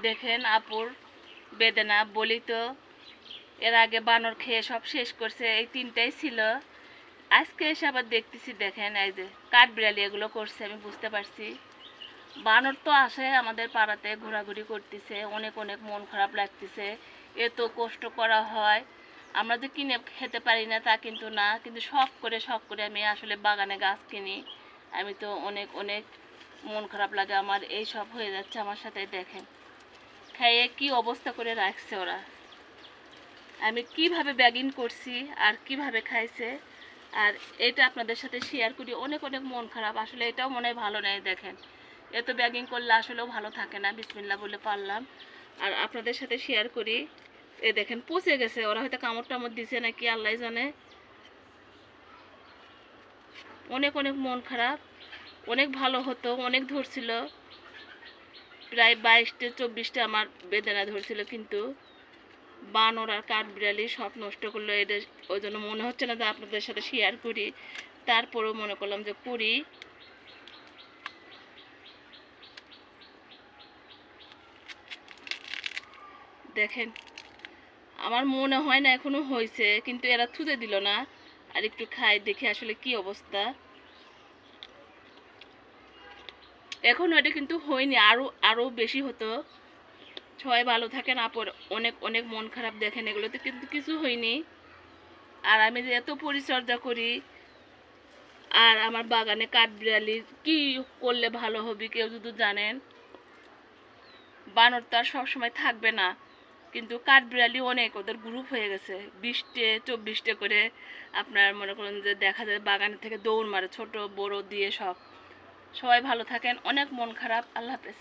দেখেন আপুর বেদনা বলি তো, এর আগে বানর খেয়ে সব শেষ করছে, এই তিনটাই ছিল। আজকে এসে আবার দেখতেছি, দেখেন এই যে কাঠবিড়ালি এগুলো করছে। আমি বুঝতে পারছি বানর তো আসে আমাদের পাড়াতে, ঘোরাঘুরি করতেছে, অনেক অনেক মন খারাপ লাগতেছে। এত কষ্ট করা হয়, আমরা যে কিনে খেতে পারি না তা কিন্তু না, কিন্তু শখ করে আমি আসলে বাগানে গাছ কিনি। আমি তো অনেক অনেক মন খারাপ লাগে আমার, এই সব হয়ে যাচ্ছে আমার সাথে। দেখেন খাইয়ে কি অবস্থা করে রাখছে ওরা, আমি কিভাবে ব্যাগিং করছি আর কিভাবে খাইছে। আর এটা আপনাদের সাথে শেয়ার করি, অনেক অনেক মন খারাপ আসলে, এটাও মনে হয় ভালো নেই। দেখেন এত ব্যাগিং করলে আসলেও ভালো থাকে না, বিসমিল্লাহ বলে পারলাম। আর আপনাদের সাথে শেয়ার করি, এ দেখেন পচে গেছে, ওরা হয়তো কামড় টামড় দিছে নাকি আল্লাহ জানে। অনেক অনেক মন খারাপ, অনেক ভালো হতো, অনেক ধরছিল, প্রায় 22-24টা আমার বেদনা ধরছিল, কিন্তু বানর আর কাঠবিড়ালি সব নষ্ট করলো। এটা ওই জন্য মনে হচ্ছে না যে আপনাদের সাথে শেয়ার করি, তারপরেও মনে করলাম যে করি। দেখেন আমার মনে হয় না এখনো হয়েছে, কিন্তু এরা থুতে দিল না। আর একটু খাই দেখে আসলে কি অবস্থা। এখন এটা কিন্তু হয়নি, আরো আরো বেশি হতো। সবাই ভালো থাকেন আপর, অনেক অনেক মন খারাপ। দেখেন এগুলোতে কিন্তু কিছু হয়নি। আর আমি যে এত পরিচর্যা করি, আর আমার বাগানে কাঠবিড়ালি কি করলে ভালো হবে কেউ যদি জানেন। বানর তো আর সবসময় থাকবে না, কিন্তু কাঠবিড়ালি অনেক, ওদের গ্রুপ হয়ে গেছে 20-24টা করে। আপনার মনে করুন যে দেখা যায় বাগানে থেকে দৌড় মারে, ছোট বড় দিয়ে সব। সবাই ভালো থাকেন, অনেক মন খারাপ। আল্লাহ হাফেজ।